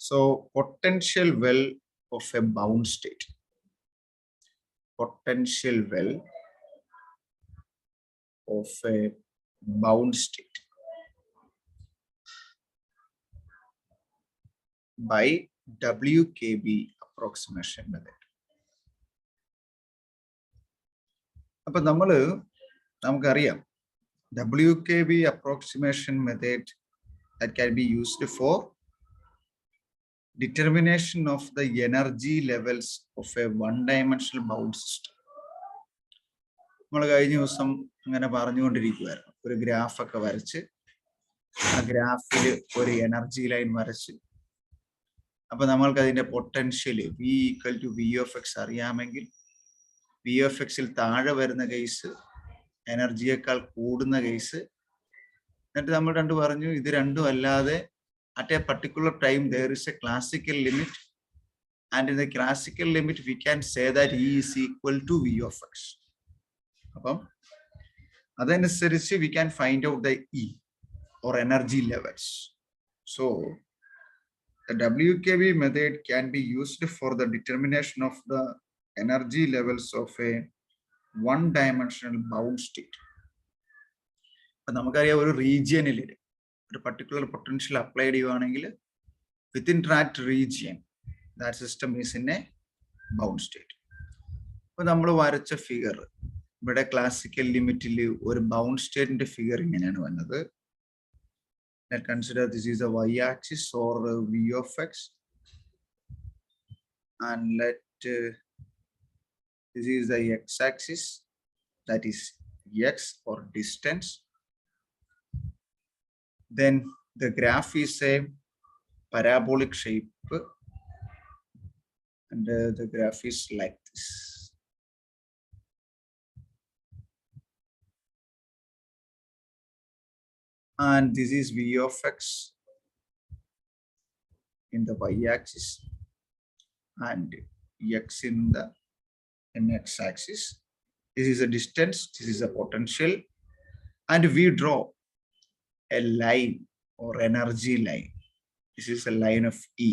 So potential well of a bound state. Potential well of a bound state by WKB approximation method. അപ്പോൾ നമുക്കറിയാം WKB approximation method that can be used for determination of the energy levels of a one-dimensional bound system. നമ്മൾ കഴിഞ്ഞ ദിവസം അങ്ങനെ പറഞ്ഞുകൊണ്ടിരിക്കുകയായിരുന്നു. ഒരു ഗ്രാഫൊക്കെ വരച്ച് ആ ഗ്രാഫിൽ ഒരു എനർജി ലൈൻ വരച്ച് അപ്പൊ നമ്മൾക്ക് അതിന്റെ പൊട്ടൻഷ്യൽ V = V(x) അറിയാമെങ്കിൽ V(x)ൽ താഴെ വരുന്ന കേസ് എനർജിയേക്കാൾ കൂടുന്ന കേസ്, എന്നിട്ട് നമ്മൾ പറഞ്ഞു ഇത് രണ്ടും അല്ലാതെ at a particular time there is a classical limit, and in the classical limit we can say that E is equal to V(x). അപ്പം അതനുസരിച്ച് we can find out the E or energy levels. So the WKB method can be used for the determination of the energy levels of a one-dimensional bound state. അപ്പം നമുക്കറിയാം ഒരു റീജിയനിൽ ഒരു particular potential apply ചെയ്യുകയാണെങ്കിൽ within that region that system is in A bound state. അപ്പോൾ നമ്മൾ വരച്ച figure ഇവിടെ ക്ലാസിക്കൽ ലിമിറ്റിൽ ഒരു ബൗണ്ട് സ്റ്റേറ്റിന്റെ ഫിഗർ ഇങ്ങനെയാണ് വന്നത്. Let's consider this is a y-axis or V(x), and this is the x-axis, that is x or distance. Then the graph is a parabolic shape, and the graph is like this. And this is V(x) in the y-axis and x in the x-axis. This is a distance, this is a potential, and we draw a line or energy line. This is a line of E.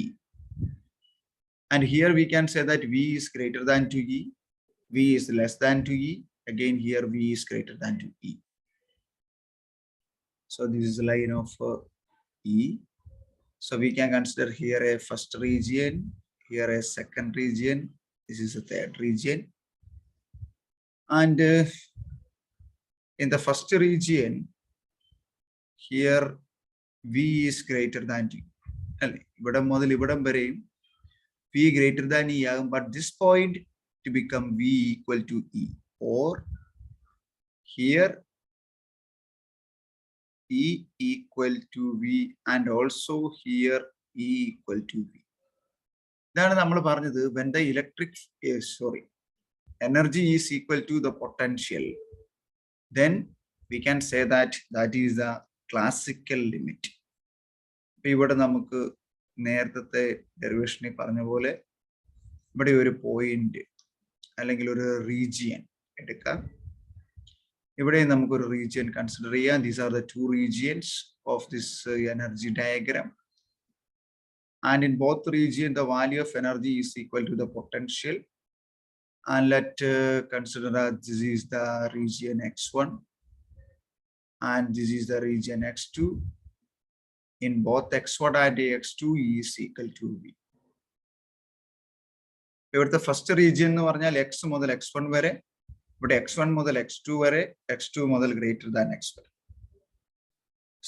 And here we can say that V is greater than 2E, V is less than 2E, again here V is greater than 2E. So this is a line of E. So we can consider here a first region, here a second region, this is a third region. And in the first region, here V is greater than E. ഇവിടം മുതൽ ഇവിടം വരെയും V greater than E ആകും, but this point to become V equal to E, or here E equal to V, and also here E equal to V. ഇതാണ് നമ്മൾ പറഞ്ഞത് when the energy is equal to the potential, then we can say that that is the classical limit. ഇപ്പൊ ഇവിടെ നമുക്ക് നേരത്തെ ഡെറിവേഷനിൽ പറഞ്ഞ പോലെ ഇവിടെ ഒരു പോയിന്റ് അല്ലെങ്കിൽ ഒരു റീജിയൻ എടുക്കാം. ഇവിടെ നമുക്കൊരു റീജിയൻ കൺസിഡർ ചെയ്യാം. These are the two regions of this energy diagram, and in both region the value of energy is equal to the potential. And let's consider that this is the region x1 and this is the region x2. In both x1 and x2 E is equal to V. ഇവിടുത്തെ first region എന്ന് പറഞ്ഞാൽ x മുതൽ x1 വരെ, ഇവിടെ x1 മുതൽ x2 വരെ, x2 മുതൽ greater than x വരെ.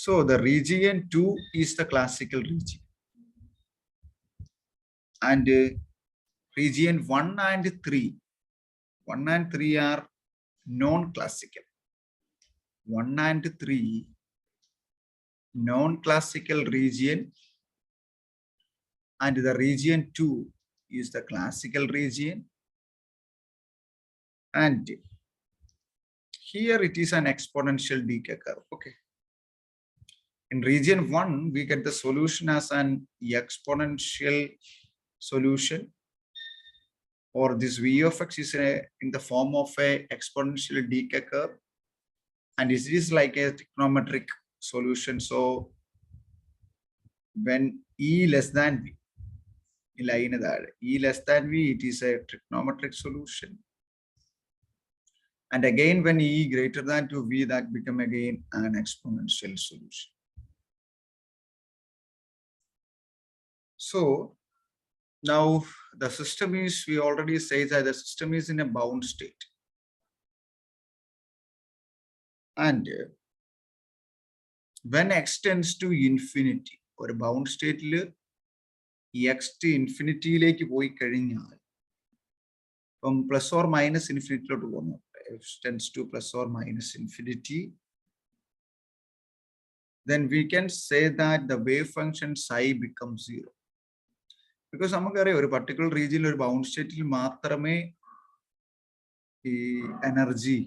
So the region 2 is the classical region, and region 1 and 3 are non-classical. 1 and 3 non-classical region, and the region 2 is the classical region. And here it is an exponential decay curve. Okay. In region 1, we get the solution as an exponential solution, or this V(x) is in the form of a exponential decay curve, and it is like a trigonometric solution. So when E less than V, ഈ line താഴെ. E less than V, it is a trigonometric solution. And again, when E greater than 2V, that become again an exponential solution. So now the system is, we already say that the system is in a bound state. And when x tends to infinity, or bound state, x to infinity like പോയി കഴിഞ്ഞാൽ from plus or minus infinity ലോട്ട് പോകുന്നു. X tends to plus or minus infinity, then we can say that the wave function psi becomes 0. Because നമുക്കറിയാം ഒരു particular റീജിയനിൽ ഒരു bound സ്റ്റേറ്റിൽ മാത്രമേ ഈ എനർജി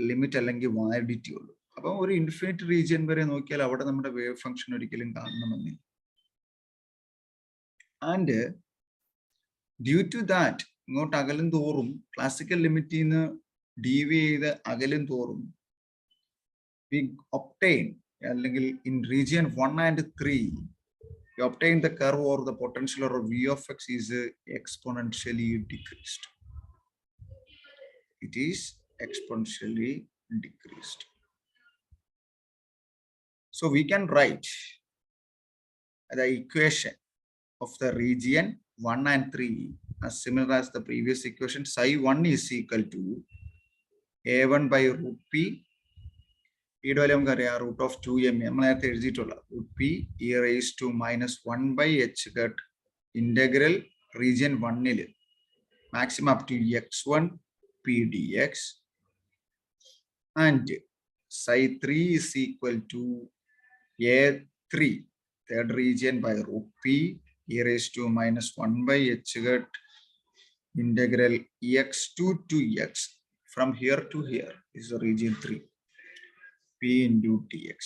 ലിമിറ്റ് അല്ലെങ്കിൽ വാലിഡിറ്റി ഉള്ളൂ. അപ്പം ഒരു ഇൻഫിനിറ്റ് റീജിയൻ വരെ നോക്കിയാൽ അവിടെ നമ്മുടെ വേവ് ഫംഗ്ഷൻ ഒരിക്കലും കാണണമെന്നില്ല. ആൻഡ് ഡ്യൂ ടു ദാറ്റ് ഇങ്ങോട്ട് അകലും തോറും ക്ലാസിക്കൽ ലിമിറ്റിൽ നിന്ന് ഡീവി ചെയ്ത് അകലും തോറും വി ഒബ്റ്റെയിൻ, അല്ലെങ്കിൽ in region 1 and 3 we obtain the curve or the potential or V of x is exponentially decreased. It is exponentially decreased. So we can write the equation of the region 1 and 3 as similar as the previous equation. Psi 1 is equal to a1 by root p. ഇവിടെ നമുക്കറിയാം root of 2m നമ്മൾ നേരത്തെ എഴുതിയിട്ടുള്ള root p e raised to minus 1 by h cut integral region 1 maximum up to x1 p dx, and psi 3 is equal to a3 third region by root p e raised to minus 1 by h cut integral x2 to x from here to here is the region 3 p into dx.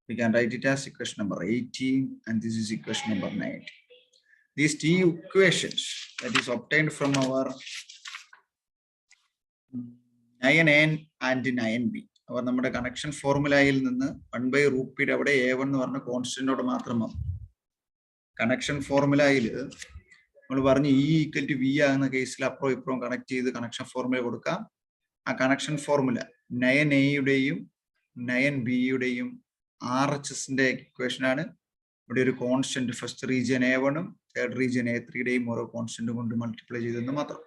We can write it as equation number 18, and this is equation number 19. These two equations that is obtained from our 9n and 9b. അവർ നമ്മുടെ connection ഫോർമുലയിൽ നിന്ന് 1 by root p അവിടെ a1 എന്ന് പറഞ്ഞ കോൺസ്റ്റന്റോട് മാത്രമാണ്. Connection ഫോർമുലയിൽ നമ്മൾ പറഞ്ഞു E equal to V ആകുന്ന കേസിൽ അപ്പുറം ഇപ്പുറം കണക്ട് ചെയ്ത് കണക്ഷൻ ഫോർമുല കൊടുക്കാം. ആ കണക്ഷൻ ഫോർമുല 9a യും 9b യുടെയും RHSന്റെ ഇക്വേഷൻ ആണ്. ഇവിടെ ഒരു കോൺസ്റ്റന്റ് ഫസ്റ്റ് റീജിയൻ a1 ഉം തേർഡ് റീജിയൻ a3 യുടെയും ഓരോ കോൺസ്റ്റന്റ് കൊണ്ട് മൾട്ടിപ്ലൈ ചെയ്തെന്ന് മാത്രം.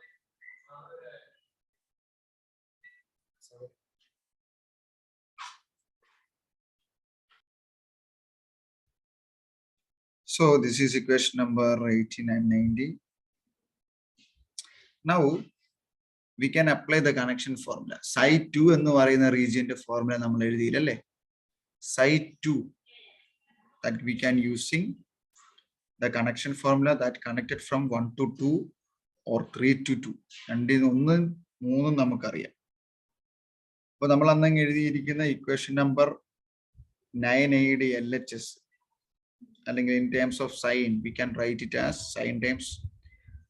So this is equation number 18 and 90. Now we can apply the connection formula. Psi 2 എന്ന് പറയുന്ന റീജിയന്റെ ഫോർമുല നമ്മൾ എഴുതിയില്ലല്ലേ. Psi 2 that we can using the connection formula that connected from 1 to 2 or 3 to 2. രണ്ടിൽ നിന്ന് 3 നമുക്കറിയാം. അപ്പോൾ നമ്മൾ അന്നങ്ങ് എഴുതിയിരിക്കുന്ന ഇക്വേഷൻ നമ്പർ 9a LHS അല്ലെങ്കിൽ in terms of sin we can write it as sin times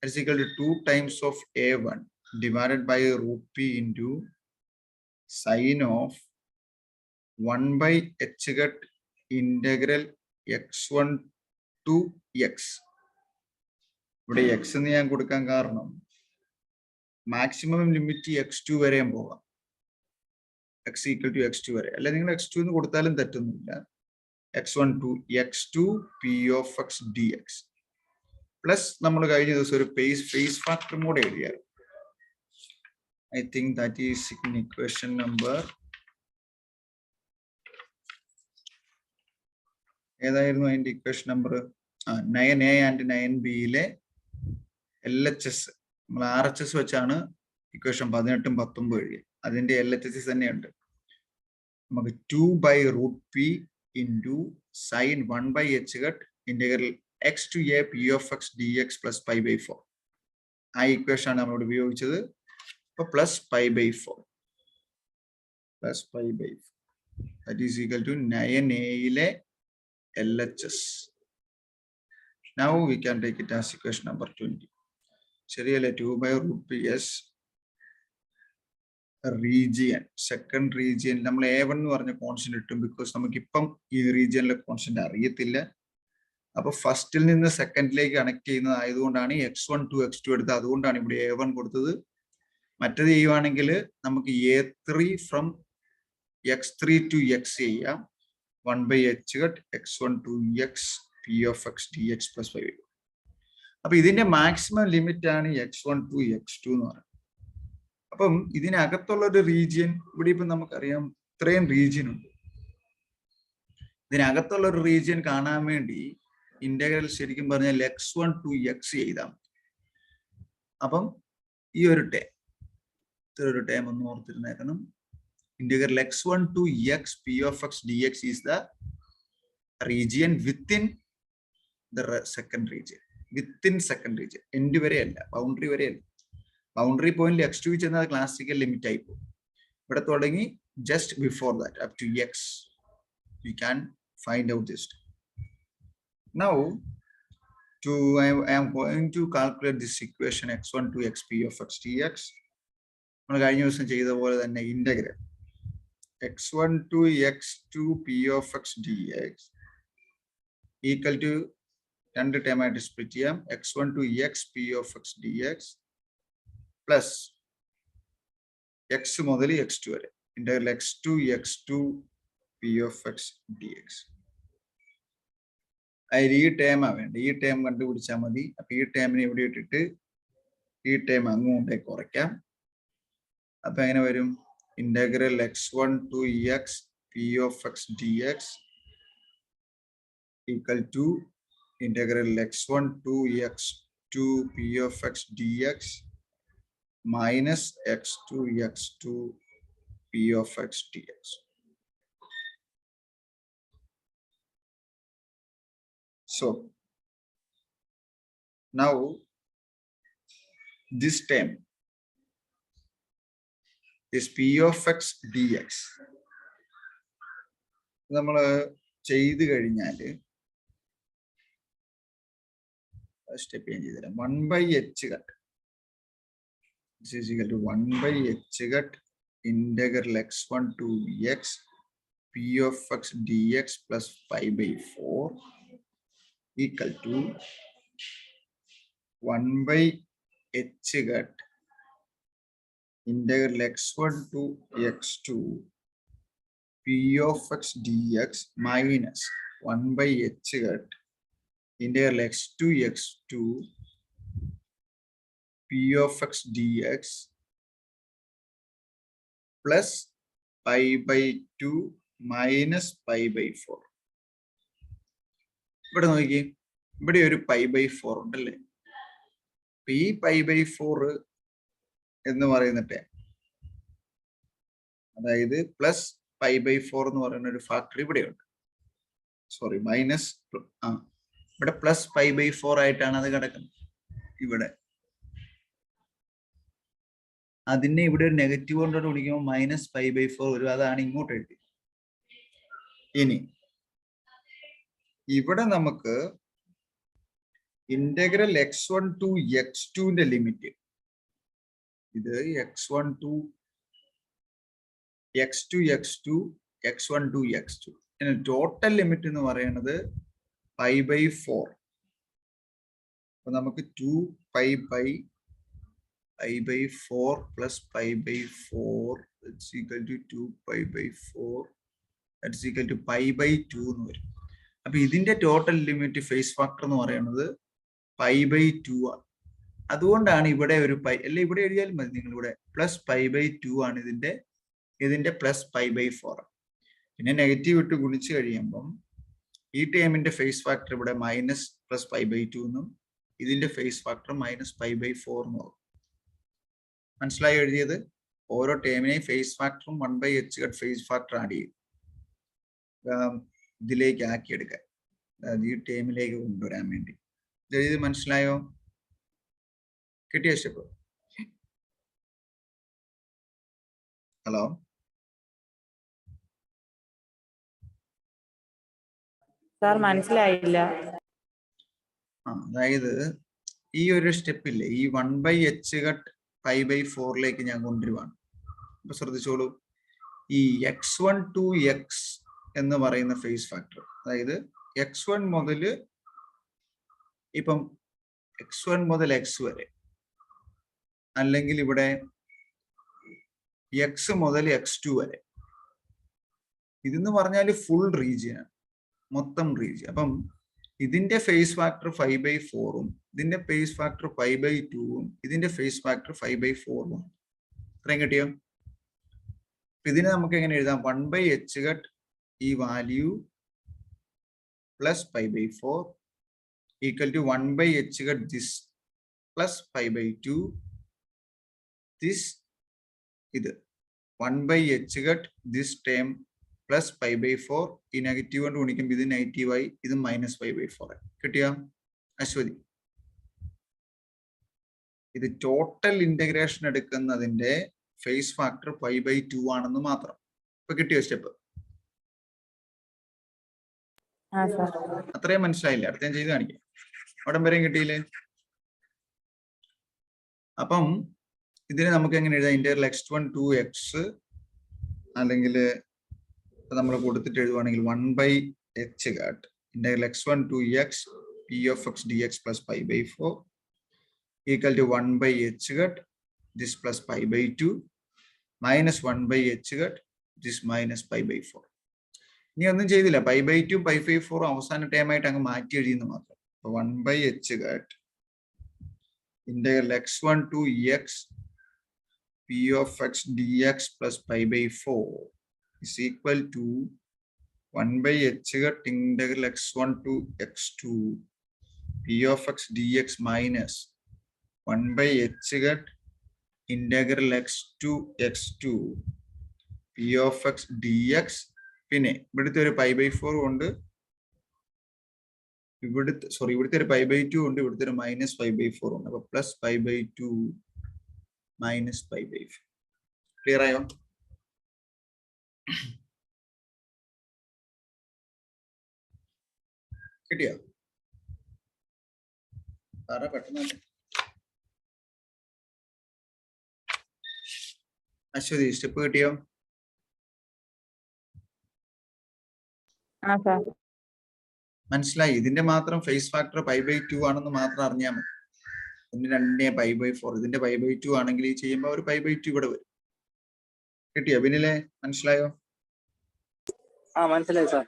is equal to 2 times of a1 divided by root p into sin of 1 by h cut integral x1 to x. ഇവിടെ x എന്ന് ഞാൻ കൊടുക്കാൻ കാരണം maximum limit x2 വരെയും പോകാം, x equal to x2 വരെ. അല്ല നിങ്ങൾ x2 എന്ന് കൊടുത്താലും തെറ്റൊന്നുമില്ല. x1 to x2 p of x dx plus നമ്മൾ കഴിഞ്ഞ ദിവസം ഒരു ഫേസ് ഫാക്ടർ കൂടെ എഴുതിയാൽ I think that is in equation number ഏതായിരുന്നു അതിന്റെ equation number 9a and 9b യിലെ LHS നമ്മൾ RHS വെച്ചാണ് ഇക്വേഷൻ 18ഉം 19ഉം എഴുതിയത്. അതിന്റെ LHS തന്നെയുണ്ട്. നമുക്ക് 2 by root p into sin 1 by h cut integral x to a p of x dx plus pi by 4. ആ ഇക്വേഷൻ ആണ് നമ്മൾ ഉപയോഗിച്ചത്. അപ്പോൾ plus pi by 4 plus pi by 4 that is equal to 9a യിലെ LHS. Now we can take it as equation number 20. ശരിയല്ലേ? 2 by root p s region second region നമ്മൾ a1 എന്ന് പറഞ്ഞ കോൺസ്റ്റന്റ് കിട്ടും. ബിക്കോസ് നമുക്ക് ഇപ്പം ഈ റീജിയനിലെ കോൺസ്റ്റന്റ് അറിയത്തില്ല. അപ്പൊ ഫസ്റ്റിൽ നിന്ന് സെക്കൻഡിലേക്ക് കണക്ട് ചെയ്യുന്നത് ആയതുകൊണ്ടാണ് x1 to x2 എടുത്തത്. അതുകൊണ്ടാണ് ഇവിടെ a1 കൊടുത്തത്. മറ്റേത് ചെയ്യുവാണെങ്കിൽ നമുക്ക് a3 from x3 to x ചെയ്യാം. 1/h cut x1 to x p of x dx plus 5. അപ്പൊ ഇതിന്റെ മാക്സിമം ലിമിറ്റ് ആണ് x1 to x2 എന്ന് പറയുന്നത്. അപ്പം ഇതിനകത്തുള്ള ഒരു റീജിയൻ ഇവിടെ ഇപ്പം നമുക്കറിയാം ഇത്രയും റീജിയൻ ഉണ്ട്. ഇതിനകത്തുള്ള ഒരു റീജിയൻ കാണാൻ വേണ്ടി ഇന്റഗ്രൽ ശരിക്കും പറഞ്ഞാൽ x1 to x ചെയ്താൽ മതി. അപ്പം ഈ ഒരു ടേം ഇത്ര ടേം ഒന്ന് ഓർത്തിരുന്നേക്കണം. Integral x1 to x p of x dx is the region within the second region. Within second region. End വരെയല്ല, ബൗണ്ടറി വരെയല്ല. ബൗണ്ടറി പോയിന്റിൽ x2 ചെന്നാൽ ക്ലാസിക്കൽ ലിമിറ്റ് ആയി പോകും. ഇവിടെ തുടങ്ങി just before that up to x we can find out this. Now I am going to calculate this equation x1 to x p of x dx. നമ്മൾ കഴിഞ്ഞ ദിവസം ചെയ്ത പോലെ തന്നെ integral x1 to x2 p of x dx equal to രണ്ട് term ആയിട്ട് split ചെയ്യാം. x1 to x p of x dx plus x മുതൽ x2 വരെ integral x2 x2 p of x dx. അതിൽ ഈ ടേമാ വേണ്ട, ഈ ടേം കണ്ടുപിടിച്ചാൽ മതി. അപ്പൊ ഈ ടേമിനെ ഇവിടെ ഇട്ടിട്ട് ഈ ടേം അങ്ങോട്ടേ കുറയ്ക്കാം. അപ്പൊ എങ്ങനെ വരും? Integral x1 to x p of x dx equal to integral x1 to x2 p of x dx minus x2 x2 p of x dx. So now this term is p of x dx. നമ്മൾ ചെയ്ത് കഴിഞ്ഞാൽ step ഞാൻ ചെയ്തുതരാം. 1/h cut is equal to 1/h cut integral x1 to x p of x dx plus 5/4 equal to 1/h cut integral x1 to x2 p of x dx minus 1/h cut integral x2 x2 p of x dx plus pi/2 minus pi/4. ഇവിടെ നോക്കി, ഇവിടെ ഒരു pi/4 ഉണ്ടല്ലേ. ഈ pi/4 എന്ന് പറയുന്ന term, അതായത് plus pi/4 എന്ന് പറയുന്ന ഒരു ഫാക്ടർ ഇവിടെയുണ്ട്. സോറി, മൈനസ്, ഇവിടെ പ്ലസ് pi/4 ആയിട്ടാണ് അത് കിടക്കുന്നത്. ഇവിടെ അതിനെ ഇവിടെ ഒരു നെഗറ്റീവ് കൊണ്ടോട് വിളിക്കുമ്പോൾ മൈനസ് pi/4 വരും. അതാണ് ഇങ്ങോട്ട് എഴുതി. ഇനി ഇവിടെ നമുക്ക് ഇന്റഗ്രൽ x1 to x2ന്റെ ലിമിറ്റ്, ഇത് x1 to x2 x2 x1 to x2, total limit എന്ന് പറയുന്നത് pi/4. അപ്പൊ നമുക്ക് 2pi/4 plus pi/4 that's equal to 2pi/4 that's equal to pi/2 എന്ന് വരും. അപ്പൊ ഇതിന്റെ ടോട്ടൽ ലിമിറ്റ് ഫേസ് ഫാക്ടർ എന്ന് പറയുന്നത് pi/2 ആണ്. അതുകൊണ്ടാണ് ഇവിടെ ഒരു പൈ അല്ലെ, ഇവിടെ എഴുതിയാലും മതി നിങ്ങൾ. ഇവിടെ പ്ലസ് pi/2 ആണ് ഇതിന്റെ പ്ലസ് pi/4. പിന്നെ നെഗറ്റീവ് ഇട്ട് ഗുണിച്ച് കഴിയുമ്പം ഈ ടേമിന്റെ ഫേസ് ഫാക്ടർ ഇവിടെ മൈനസ് പ്ലസ് pi/2 എന്നും ഇതിന്റെ ഫേസ് ഫാക്ടർ മൈനസ് pi/4 എന്നും ആകും. മനസ്സിലായി എഴുതിയത്? ഓരോ ടേമിനെയും ഫേസ് ഫാക്ടറും 1/h cut face factor add ചെയ്യും ഇതിലേക്ക് ആക്കിയെടുക്കാൻ, അതായത് ഈ ടേമിലേക്ക് കൊണ്ടുവരാൻ വേണ്ടി. ഇത് മനസ്സിലായോ? കിട്ടിയ സ്റ്റെപ്പ്? ഹലോ, സാർ മനസ്സിലായില്ല. അതായത് ഈ ഒരു സ്റ്റെപ്പില്ലേ, ഈ 1/h cut pi/4ലേക്ക് ഞാൻ കൊണ്ടുവരുവാണ്. അപ്പൊ ശ്രദ്ധിച്ചോളൂ, ഈ x1 to x എന്ന് പറയുന്ന ഫേസ് ഫാക്ടർ, അതായത് x1 മുതൽ ഇപ്പം x1 മുതൽ x വരെ, അല്ലെങ്കിൽ ഇവിടെ x മുതൽ x2 വരെ, ഇതെന്ന് പറഞ്ഞാൽ ഫുൾ റീജിയൻ ആണ്, മൊത്തം റീജിയൻ. അപ്പം ഇതിന്റെ ഫേസ് ഫാക്ടർ 5/4ഉം ഇതിന്റെ ഫേസ് ഫാക്ടർ 5/2ഉം ഇതിന്റെ ഫേസ് ഫാക്ടർ 5/4ഉം. ഇത്രയും കിട്ടിയോ? ഇതിനെ നമുക്ക് എങ്ങനെ എഴുതാം? 1/h ഈ value plus 5/4 equal to 1/h this plus 5/2 this, ഇത് 1/h ദിസ് ടേം പ്ലസ് 5/4, ഈ നെഗറ്റീവ് കൊണ്ട് ഗുണിക്കുമ്പോൾ ഇത് നെഗറ്റീവായി, ഇത് മൈനസ് 5/4. കിട്ടിയോ അശ്വതി? ഇത് ടോട്ടൽ ഇന്റഗ്രേഷൻ എടുക്കുന്നതിന്റെ ഫേസ് ഫാക്ടർ 5/2 ആണെന്ന് മാത്രം. ഇപ്പൊ കിട്ടിയോ സ്റ്റെപ്പ്? അത്രയും മനസ്സിലായില്ല? അടുത്ത ഞാൻ ചെയ്ത് കാണിക്കാം. അവിടം വരെയും കിട്ടിയില്ലേ? അപ്പം ഇതിനെ നമുക്ക് എങ്ങനെ എഴുതാം? ഇന്റഗ്രൽ x1 to x, അല്ലെങ്കിൽ നമ്മൾ കൊടുത്തിട്ട് എഴുതുവാണെങ്കിൽ 1/h integral x1 to x p of x dx plus 5/4 equal to 1/h this plus 5/2 minus 1/h this minus 5/4. ഇനി ഒന്നും ചെയ്തില്ല. 5/2 5/4 അവസാന ടേം ആയിട്ട് അങ്ങ് മാറ്റി എഴുതിയെന്ന് മാത്രം. 1/h integral x1 to x p of x dx plus 5/4 is equal to 1/h integral x1 to x2 p of x dx minus 1/h integral x2 x2 p of x dx. പിന്നെ ഇവിടുത്തെ ഒരു 5/4 കൊണ്ട് ഇവിടുത്തെ ഒരു 5/2 ഉണ്ട്, ഇവിടുത്തെ ഒരു minus 5/4 ഉണ്ട്. അപ്പൊ പ്ലസ് 5/2 മൈനസ് 5/4. ക്ലിയർ ആയോ? കിട്ടിയോ? പെട്ടെന്ന് അശ്വതി സ്റ്റെപ്പ് കിട്ടിയോ? മനസ്സിലായി? ഇതിന്റെ മാത്രം ഫേസ് ഫാക്ടർ 5/2 ആണെന്ന് മാത്രം അറിഞ്ഞാൽ മതി. ഒന്ന് രണ്ടിനെ 5/4, ഇതിന്റെ 5/2 ആണെങ്കിൽ ഈ ചെയ്യുമ്പോൾ ഒരു 5/2 ഇവിടെ വരും. കിട്ടിയോ? പിന്നിലെ മനസ്സിലായോ? മനസ്സിലായി സാർ.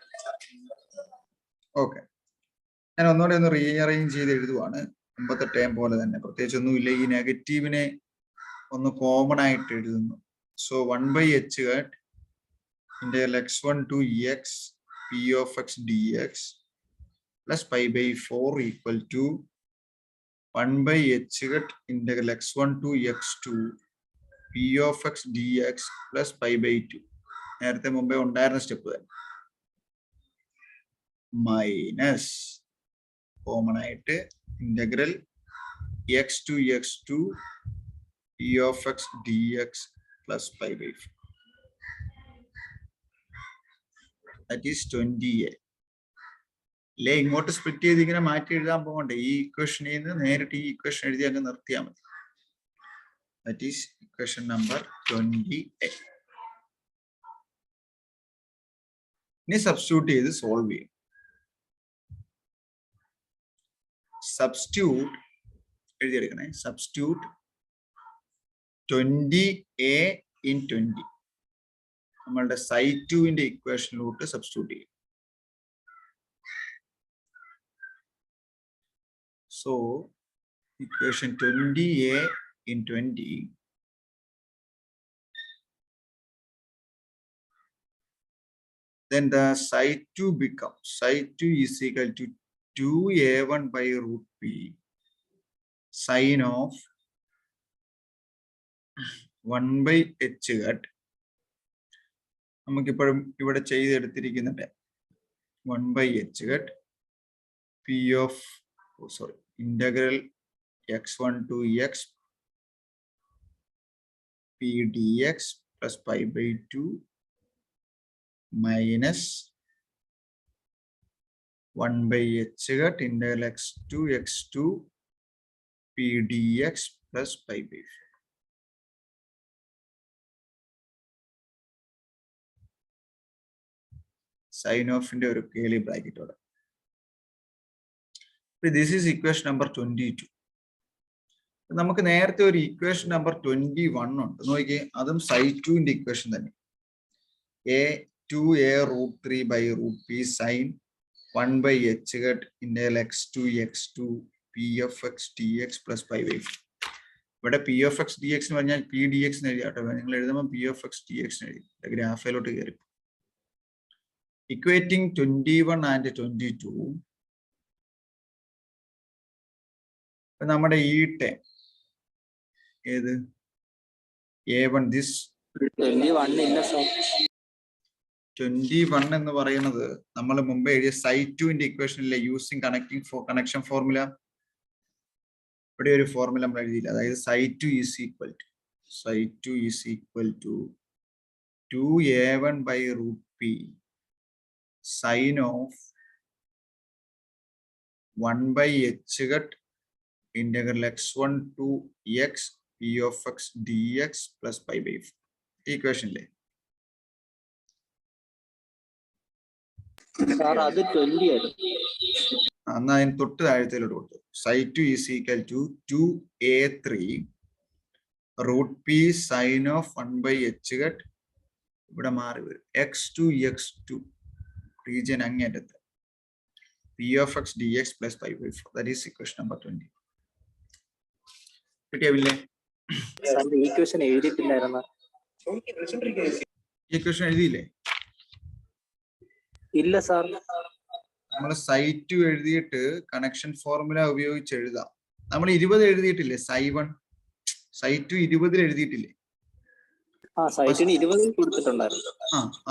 ഓക്കെ, ഞാൻ ഒന്നുകൂടെ ഒന്ന് റീഅറേഞ്ച് ചെയ്ത് എഴുതുവാണ്. മുമ്പത്തെ ടേം പോലെ തന്നെ, പ്രത്യേകിച്ച് ഒന്നുമില്ല. ഈ നെഗറ്റീവിനെ ഒന്ന് കോമൺ ആയിട്ട് എഴുതുന്നു. So 1/h integral x1 to x p of x dx plus 5/4 equal to 1/h integral x1 to x2 p of x dx plus 5/2. നേരത്തെ മുമ്പേ ഉണ്ടായിരുന്ന സ്റ്റെപ്പ് തന്നെ. മൈനസ് കോമൺ ആയിട്ട് integral x to x2 p of x dx plus 5/4. That is 20a. അല്ലെ ഇങ്ങോട്ട് split ചെയ്ത് ഇങ്ങനെ മാറ്റി എഴുതാൻ പോകണ്ടേ? ഈ ഇക്വേഷനിൽ നിന്ന് നേരിട്ട് ഈ ഇക്വേഷൻ എഴുതി അങ്ങ് നിർത്തിയാൽ മതി. That is equation number 20a. ഇനി സബ്സ്റ്റിറ്റ്യൂട്ട് ചെയ്ത് സോൾവ് ചെയ്യും. സബ്സ്റ്റിറ്റ്യൂട്ട് എഴുതിയെടുക്കണേ. സബ്സ്റ്റിറ്റ്യൂട്ട് 20a in 20 നമ്മളുടെ സൈഡ് 2ന്റെ ഇക്വേഷനിലോട്ട് സബ്സ്റ്റിറ്റ്യൂട്ട് ചെയ്യും. So equation 20a in 20 then the side 2 becomes, side 2 is equal to 2a1 by root p sine of 1/h. നമുക്കിപ്പോഴും ഇവിടെ ചെയ്തെടുത്തിരിക്കുന്നുണ്ട് 1/h p of integral x1 to x p dx plus 5/2 minus 1/h integral x2 x2 p dx plus 5/4. Sign ഓഫിന്റെ ഒരു കേളി ബ്രാക്കറ്റോടെ. This is equation number 22. നമുക്ക് നേരത്തെ ഒരു equation number 21 ഉണ്ട്. നോക്കിയേ, അതും sign 2ന്റെ equation തന്നെ. a2a √3/√p sin 1/h integral x2 x2 p of x dx plus pi by 4. ഇവിടെ p of x dx എന്ന് പറഞ്ഞാൽ p dx എന്ന് എഴുതിയാട്ടോ. നിങ്ങൾ എഴുതുമ്പോൾ p of x dx എഴുതി ഗ്രാഫിലോട്ട് കയറി. Equating 21 and 22. നമ്മുടെ ഈ ടേം ഏത് a1 ദിസ് 21 എന്ന് പറയുന്നത് നമ്മൾ മുമ്പ് എഴുതിയ സൈൻ 2ന്റെ ഇക്വേഷനിലെ യൂസിങ് കണക്ഷൻ ഫോർമുല. ഇവിടെ ഒരു ഫോർമുല നമ്മൾ എഴുതിയില്ല. അതായത് sine 2 is equal to 2a1/√p sine of 1/h integral x1 to x p of x dx plus pi by 4. ഇക്വേഷനിലെ എന്നാ അതിന് തൊട്ട് താഴത്തേലോട്ട് കൊടുത്തു. Sine 2 is equal to 2a3 √p sine of 1/h ഇവിടെ മാറി വരും x2 x2 റീജിയൻ അങ്ങേറ്റത്ത് p of x dx plus pi by 4. That is equation number 20. കിട്ടിയല്ലേ? ഇക്വേഷൻ എഴുതിയിട്ടില്ലായിരുന്ന ഇക്വേഷൻ എഴുതിയില്ലേ? ഇല്ല സാർ. നമ്മൾ സൈൻ 2 എഴുതിയിട്ട് കണക്ഷൻ ഫോർമുല ഉപയോഗിച്ച് എഴുതാം. നമ്മൾ 20 എഴുതിയിട്ടില്ലേ? സൈൻ 2 20 എഴുതിയിട്ടില്ലേ?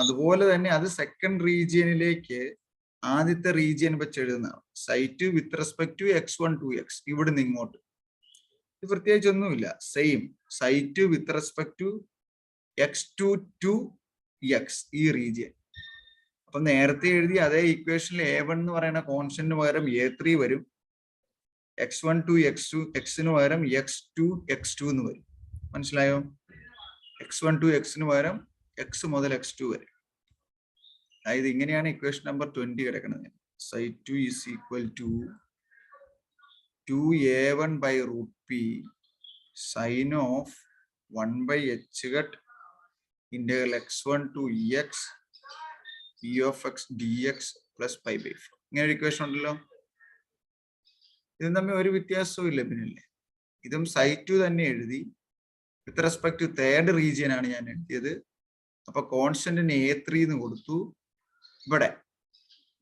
അതുപോലെ തന്നെ അത് സെക്കൻഡ് റീജിയനിലേക്ക് ആദ്യത്തെ റീജിയൻ വെച്ച് എഴുതുന്നതാണ്. Sine 2 with respect to x1 to x. ഇവിടുന്ന് ഇങ്ങോട്ട് ഇത് പ്രത്യേകിച്ച് ഒന്നുമില്ല. Same sine 2 with respect to x2 to x ഈ റീജിയൻ. അപ്പൊ നേരത്തെ എഴുതി അതേ ഇക്വേഷനിൽ a1 എന്ന് പറയുന്ന കോൺസ്റ്റന്റിന് പകരം a3 വരും. x1 to x2 xന് പകരം x2 x2 എന്ന് വരും. മനസ്സിലായോ? x1 to xന് പകരം x മുതൽ x2 വരെ. അതായത് ഇങ്ങനെയാണ് ഇക്വേഷൻ നമ്പർ 20 കിടക്കുന്നത്. Sine 2 is equal to 2a1/√p sine of 1/h integral x1 to x p of x dx plus pi by 4. ഇങ്ങനെ ഒരു ഇക്വേഷൻ ഉണ്ടല്ലോ. ഇത് തമ്മിൽ ഒരു വ്യത്യാസവും ഇല്ല. പിന്നല്ലേ ഇതും സൈൻ 2 തന്നെ എഴുതി. With respect to third region ആണ് ഞാൻ എഴുതിയത്. അപ്പൊ കോൺസ്റ്റന്റിന് a3 എന്ന് കൊടുത്തു.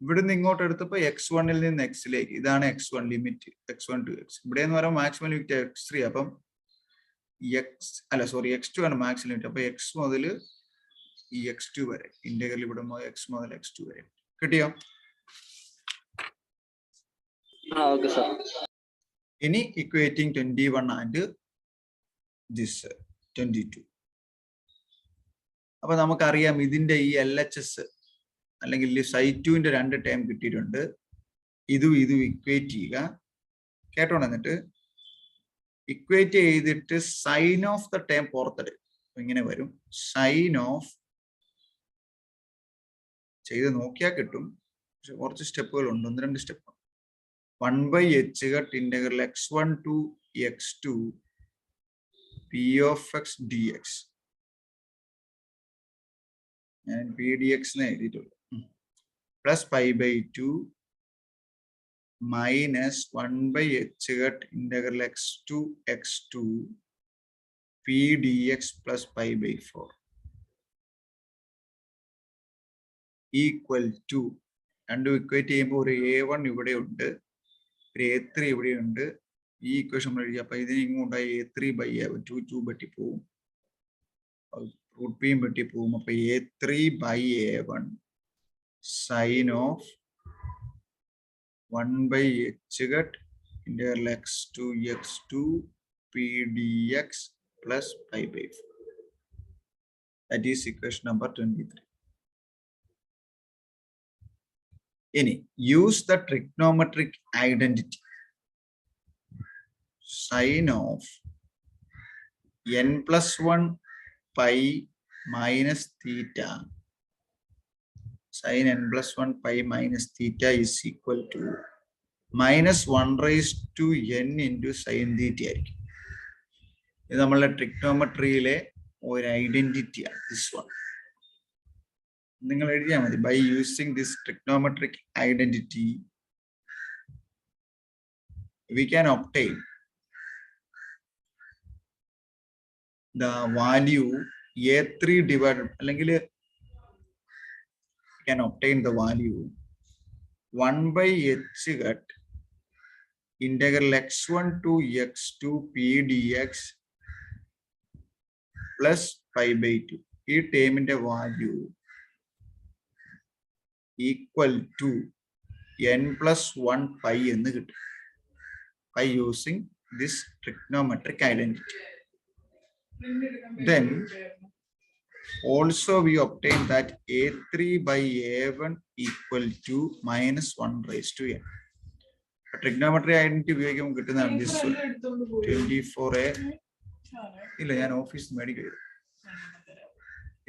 ഇവിടുന്ന് ഇങ്ങോട്ട് എടുത്തപ്പോ x1 നിന്ന് x-ലേക്ക്. ഇതാണ് x1 limit, x1 to x. ഇവിടെ എന്ന് പറയുമ്പോൾ മാക്സിമം ലിമിറ്റ് x3. അപ്പം x2 ആണ് മാക്സിമം ലിമിറ്റ്. അപ്പൊ x മുതൽ ഈ x2 വരെ ഇന്റഗ്രൽ ഇവിടെ x മുതൽ x2 വരെ. കിട്ടിയോ? ഇനി ഇക്വേറ്റിംഗ് 21 ആൻഡ് ദിസ് 22. അപ്പൊ നമുക്കറിയാം ഇതിന്റെ ഈ LHS അല്ലെങ്കിൽ സൈൻ 2ന്റെ 2 ടേം കിട്ടിയിട്ടുണ്ട്. ഇതും ഇക്വേറ്റ് ചെയ്യുക. കേട്ടോണ്ട് എന്നിട്ട് ഇക്വേറ്റ് ചെയ്തിട്ട് സൈൻ ഓഫ് ദ ടേം പുറത്തെടുക്കും. ഇങ്ങനെ വരും. സൈൻ ഓഫ് ചെയ്ത് നോക്കിയാൽ കിട്ടും. പക്ഷെ കുറച്ച് സ്റ്റെപ്പുകൾ ഉണ്ട്, 1-2 step. 1/h integral x1 to x2 p of x dx. ഞാൻ p dx എന്ന് എഴുതിയിട്ടുള്ളൂ. Plus pi by 2 minus 1/h integral x2 x2 p dx plus pi by 4 equal to. രണ്ടും ഇക്വേറ്റ് ചെയ്യുമ്പോൾ ഒരു a1 ഇവിടെ ഉണ്ട്, ഒരു a3 ഇവിടെ ഉണ്ട്. ഈ ഇക്വേഷൻ നമ്മൾ എഴുതി. അപ്പൊ ഇതിന് ഇങ്ങോട്ടായി a3/a1 2 വെട്ടി പോവും, √p വെട്ടി പോവും. അപ്പൊ a3/a1 sine of 1/h integral x2 x2 p dx plus pi by 4. That is equation number 23. Any use the trigonometric identity sine of n+1 pi minus theta. Sine n+1 pi minus theta is equal to -1/n into sin theta ആയിരിക്കും. ഇത് നമ്മളുടെ ട്രിഗ്നോമെട്രിയിലെ ഒരു ഐഡന്റിറ്റിയാണ്. This one നിങ്ങൾ എഴുതിയാൽ മതി. By using this trigonometric identity we can obtain the value a3 divided അല്ലെങ്കിൽ can obtain the value 1/h hat integral x1 to x2 p dx plus pi by 2. ഈ ടേമിന്റെ value equal to n+1 pi എന്ന് കിട്ടും by using this trigonometric identity. Then also we obtain that a3/a1 equal to -1/n. Trigonometry identity ഉപയോഗിക്കുമ്പോൾ കിട്ടുന്നതാണ് this 24a. ഇല്ല, ഞാൻ office മേടിക്കുക.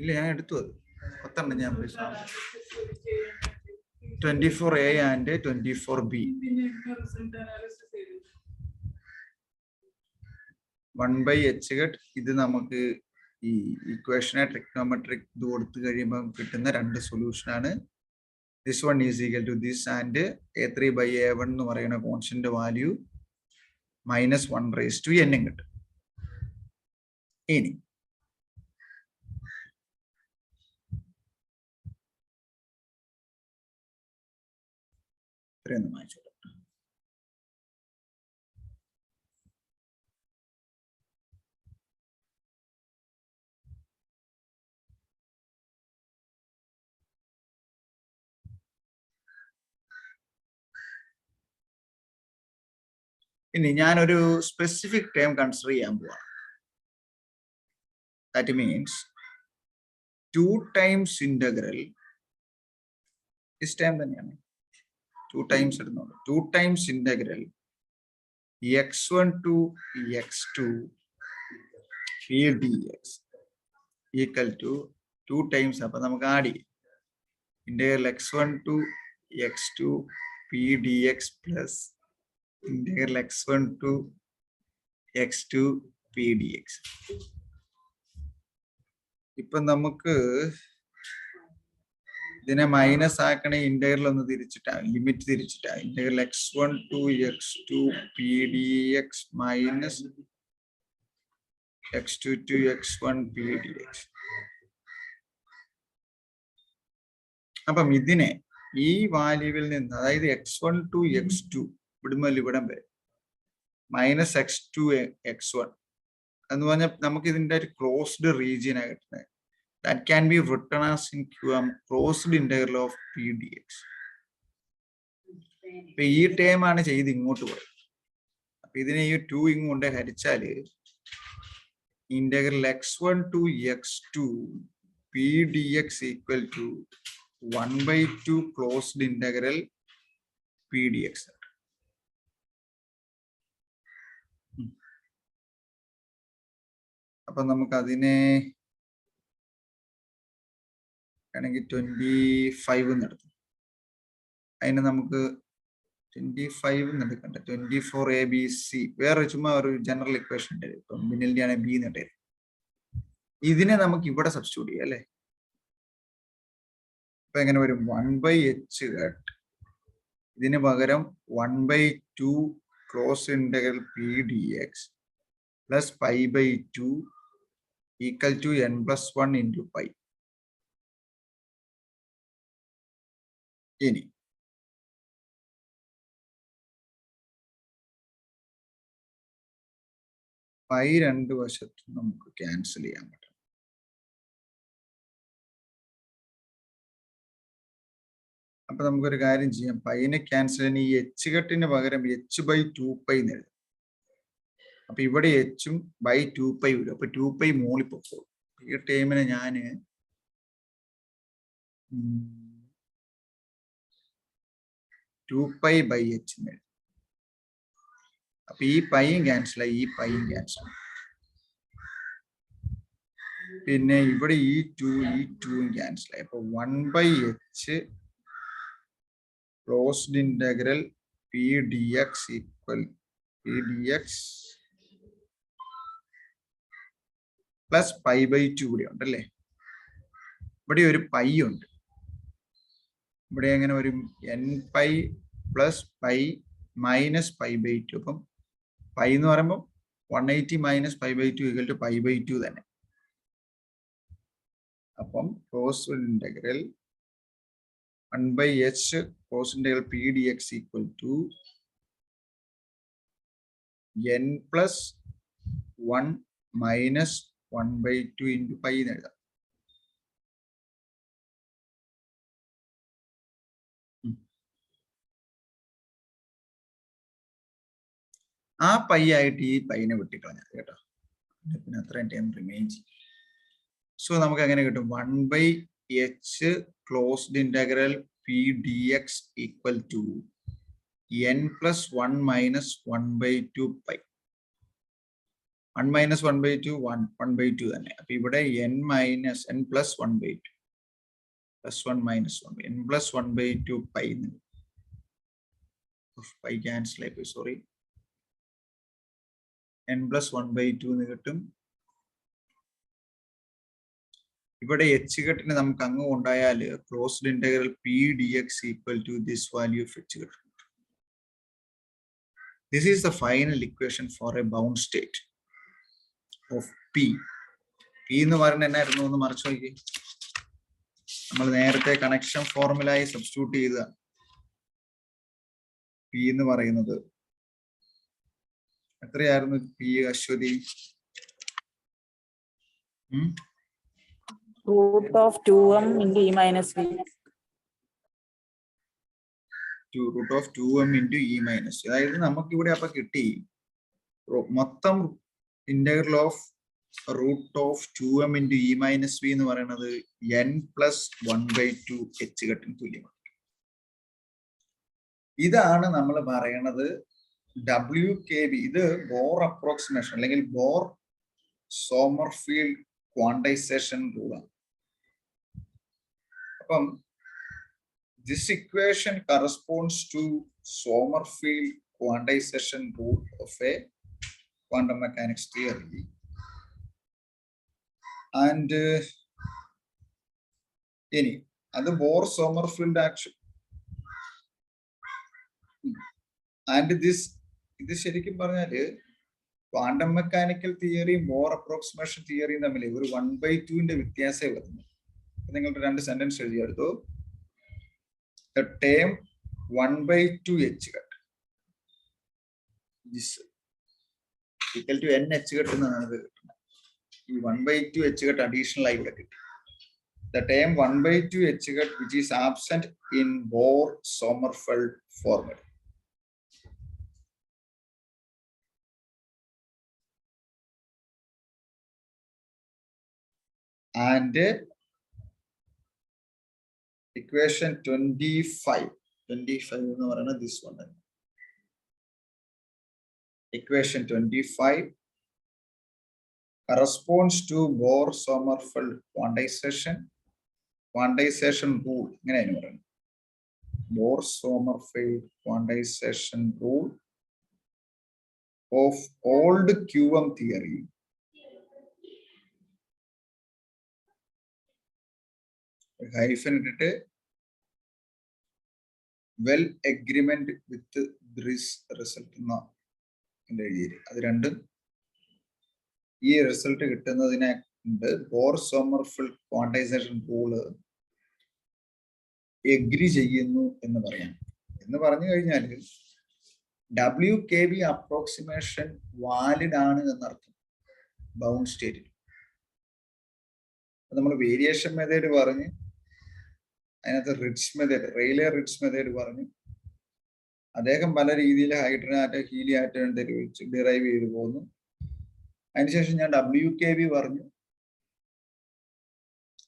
ഇല്ല, ഞാൻ എടുത്തു. അത് 10 ഞാൻ 24a and 24b. 1/h hat ഇത് നമുക്ക് ഈ ഇക്വേഷനെ ട്രിഗ്നോമെട്രിക് ഇത് കൊടുത്തു കഴിയുമ്പോൾ കിട്ടുന്ന രണ്ട് സൊല്യൂഷൻ ആണ്. This one is equal to this and a3/a1 എന്ന് പറയുന്ന കോൺസ്റ്റന്റ് വാല്യൂ -1/n കിട്ടും. ഇനി ഇത്രയൊന്നും വായിച്ചു. ഇനി ഞാനൊരു സ്പെസിഫിക് ടേം കൺസിഡർ ചെയ്യാൻ പോവാണ്. That means 2 times integral term തന്നെയാണ്. 2 times ഇടുന്നുണ്ട്. 2 times integral x1 to x2 p dx equal to 2 times. അപ്പൊ നമുക്ക് ആഡ് ചെയ്യാം. Integral x1 to x2 p dx plus integral x1 to x2 p dx. ഇപ്പൊ നമുക്ക് ഇതിനെ മൈനസ് ആക്കണേ integral ഒന്ന് തിരിച്ചിട്ടാണ്, ലിമിറ്റ് തിരിച്ചിട്ടാണ്. Integral x1 to x2 p dx minus x2 to x1 p dx. അപ്പം ഇതിനെ ഈ വാല്യൂവിൽ നിന്ന്, അതായത് x1 to x2 ഇവിടം വരെ -x2 x1 എന്ന് പറഞ്ഞാൽ നമുക്ക് ഇതിന്റെ ഒരു ക്ലോസ്ഡ് റീജിയൻ ആണ് കിട്ടുന്നത്. That can be written as in QM closed integral of p dx. അപ്പൊ ഈ ടേം ആണ് ചെയ്ത് ഇങ്ങോട്ട് പോയത്. അപ്പൊ ഇതിനെ ഈ 2 ഇങ്ങോട്ട് ഹരിച്ചാല് integral x1 to x2 p dx equal to 1/2 closed integral p dx. അപ്പൊ നമുക്ക് അതിനെ ആണെങ്കിൽ 25 എടുത്തു. അതിന് നമുക്ക് 25 എടുക്കണ്ട, 24abc വേറെ ചുമ്മാ ഒരു ജനറൽ ഇക്വേഷൻ ഉണ്ട്. ഇപ്പം ബിന്നിന്റെ ആണ് ബി എന്നിട്ട് ഇതിനെ നമുക്ക് ഇവിടെ സബ്സ്റ്റിറ്റ്യൂട്ട് ചെയ്യാം അല്ലെ. അപ്പൊ എങ്ങനെ വരും? 1/h hat ഇതിന് പകരം 1/2 close integral p dx plus pi by 2 equal to n+1 into pi. ഇനി പൈ രണ്ട് വശത്തും നമുക്ക് ക്യാൻസൽ ചെയ്യാൻ പറ്റും. അപ്പൊ നമുക്കൊരു കാര്യം ചെയ്യാം. പൈനെ ക്യാൻസൽ ചെയ്യാൻ ഈ h കട്ടിന് പകരം h/2π എന്ന് എഴുതാം. അപ്പൊ ഇവിടെ h-ഉം /2π വരും. അപ്പൊ 2π മോളിൽ പൊക്കോളും. ഈ ടൈമിന് ഞാന് 2π/h എന്ന് എഴുതും. അപ്പൊ ഈ പൈയും ക്യാൻസലായി, ഈ പൈയും ക്യാൻസൽ. പിന്നെ ഇവിടെ ഈ 2ഉം ക്യാൻസലായി. അപ്പൊ 1/h closed integral p P D X equal P D X plus pi by 2 കൂടി ഉണ്ട് അല്ലേ? ഇവിടെ ഒരു പൈ ഉണ്ട്. ഇവിടെ എങ്ങനെ വരും? N pi plus pi minus pi by 2. അപ്പം പൈ എന്ന് പറയുമ്പോൾ 180 minus pi by 2 equal to pi by 2 തന്നെ. അപ്പം close integral 1/h cos integral p dx equal to n plus 1 minus 1/2 into pi എന്ന് എഴുതാം. ആ പൈ ആയിട്ട് ഈ പൈനെ വെട്ടിക്കളഞ്ഞത് കേട്ടോ. പിന്നെ അത്രയും ടൈം റിമെയിൻ ചെയ്യും. സോ നമുക്ക് എങ്ങനെ കിട്ടും? 1/h closed integral p dx equal to n plus 1 minus 1/2 pi. 1 minus 1/2 1/2 തന്നെ. അപ്പൊ ഇവിടെ n minus n plus 1/2 plus 1 minus 1 n plus 1/2 pi. pi cancel ആയിപ്പോയി, സോറി. n plus 1/2 എന്ന് കിട്ടും. ഇവിടെ എച്ച് കെട്ടിന് നമുക്ക് അങ്ങ് ഉണ്ടായാൽ closed integral P D X equal to this value of H കെട്ട്. This is the final equation for a bound state of P. P എന്ന് പറയുന്നത് എന്നായിരുന്നു ഒന്ന് മറിച്ച് നോക്കി. നമ്മൾ നേരത്തെ കണക്ഷൻ ഫോർമുലായി സബ്സ്റ്റിറ്റ്യൂട്ട് ചെയ്ത പി എന്ന് പറയുന്നത് എത്രയായിരുന്നു? പി അശ്വതി root of 2m into e minus v. root of 2m into e minus. അതായത് നമുക്ക് ഇവിടെ അപ്പൊ കിട്ടി മൊത്തം integral of root of 2m into e minus v എന്ന് പറയുന്നത് n plus 1/2 h കെട്ടിന് തുല്യമാണ്. ഇതാണ് നമ്മൾ പറയണത് WKB. ഇത് ബോർ അപ്രോക്സിമേഷൻ അല്ലെങ്കിൽ ബോർ സോമർഫീൽഡ് ക്വാണ്ടൈസേഷൻ റൂളാണ്. അപ്പം this equation corresponds to Sommerfeld quantization rule of a quantum mechanics theory, and any other Bohr-Sommerfeld action. And this ശരിക്കും പറഞ്ഞാല് ക്വാണ്ടം മെക്കാനിക്കൽ തിയറിയും ബോർ അപ്രോക്സിമേഷൻ തിയറിയും തമ്മിൽ ഒരു 1/2 വ്യത്യാസമേ വരുന്നു. നിങ്ങളുടെ രണ്ട് sentence എഴുതിയെടുത്തു. The term 1/2 h cut this equal to n h cut എന്നാണ് ഇത് കിട്ടുന്നത്. ഈ 1/2 h cut അഡീഷണൽ ആയി ഇവിടെ കിട്ടി. The term 1/2 h cut which is absent in Bohr-Sommerfeld formula. And equation 25 എന്ന് പറയുന്നത് this one. Equation 25 corresponds to Bohr-Sommerfeld quantization rule. ഇങ്ങനെയാണ് പറയുന്നത്. Bohr-Sommerfeld quantization rule of old QM theory. Hyphen ഇട്ടിട്ട് well agreement with this result എന്ന എഴുതിയത്. അത് രണ്ടും ഈ റിസൾട്ട് കിട്ടുന്നതിനെ Bohr-Sommerfeld ക്വാണ്ടൈസേഷൻ റൂള് എഗ്രി ചെയ്യുന്നു എന്ന് പറയാം. എന്ന് പറഞ്ഞു കഴിഞ്ഞാൽ WKB അപ്രോക്സിമേഷൻ വാലിഡ് ആണ് എന്നർത്ഥം ബൗണ്ട് സ്റ്റേറ്റിൽ. നമ്മൾ വേരിയേഷൻ മെത്തേഡ് പറഞ്ഞ് അതിനകത്ത് ridge method, Rayleigh ridge method പറഞ്ഞു. അദ്ദേഹം പല രീതിയിൽ hydrogen atom helium atom derive ചെയ്തു പോകുന്നു. അതിനുശേഷം ഞാൻ WKB പറഞ്ഞു.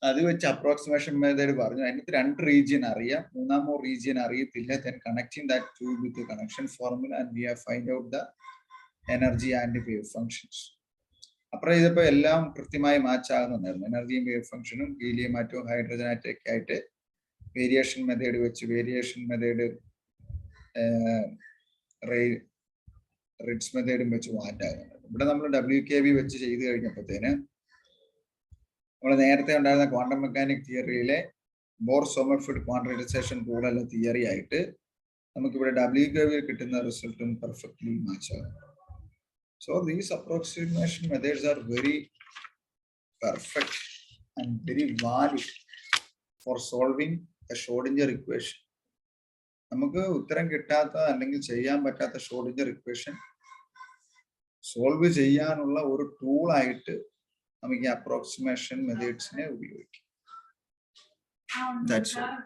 അത് വെച്ച് അപ്രോക്സിമേഷൻ മെത്തേഡ് പറഞ്ഞു. അതിനകത്ത് രണ്ട് റീജിയൻ അറിയാം, മൂന്നാമോ റീജിയൻ അറിയത്തില്ല. Then connecting that two with connection formula and we have find out the energy and wave functions. അപ്പുറം ഇതിപ്പോ എല്ലാം കൃത്യമായി മാച്ച് ആകുന്നുണ്ടായിരുന്നു. എനർജിയും വേവ് ഫംഗ്ഷനും ഹീലിയം ആറ്റവും ഹൈഡ്രജൻ ആറ്റം ഒക്കെ ആയിട്ട് വേരിയേഷൻ മെത്തേഡ് വെച്ച് വേരിയേഷൻ മെത്തേഡ് റിഡ്സ് മെത്തേഡും വെച്ച് മാറ്റാകുന്നുണ്ട്. ഇവിടെ നമ്മൾ WKB വെച്ച് ചെയ്ത് കഴിഞ്ഞപ്പോഴത്തേന് നമ്മൾ നേരത്തെ ഉണ്ടായിരുന്ന ക്വാണ്ടം മെക്കാനിക് തിയറിയിലെ ബോർ സോമർഫെൽഡ് ക്വാണ്ടറൈസേഷൻ റൂളല്ല തിയറി ആയിട്ട് നമുക്കിവിടെ WKB കിട്ടുന്ന റിസൾട്ടും പെർഫെക്റ്റ്ലി മാച്ച് ആകുന്നുണ്ട്. So these approximation methods are very perfect and very valid for solving the Schrodinger equation. നമുക്ക് ഉത്തരം കിട്ടാത്ത അല്ലെങ്കിൽ ചെയ്യാൻ പറ്റാത്ത ഷ്രോഡിഞ്ചർ ഇക്വേഷൻ സോൾവ് ചെയ്യാനുള്ള ഒരു ടൂൾ ആയിട്ട് നമുക്ക് ഈ അപ്രോക്സിമേഷൻ മെത്തേഡ്സിനെ ഉപയോഗിക്കാം. That's all.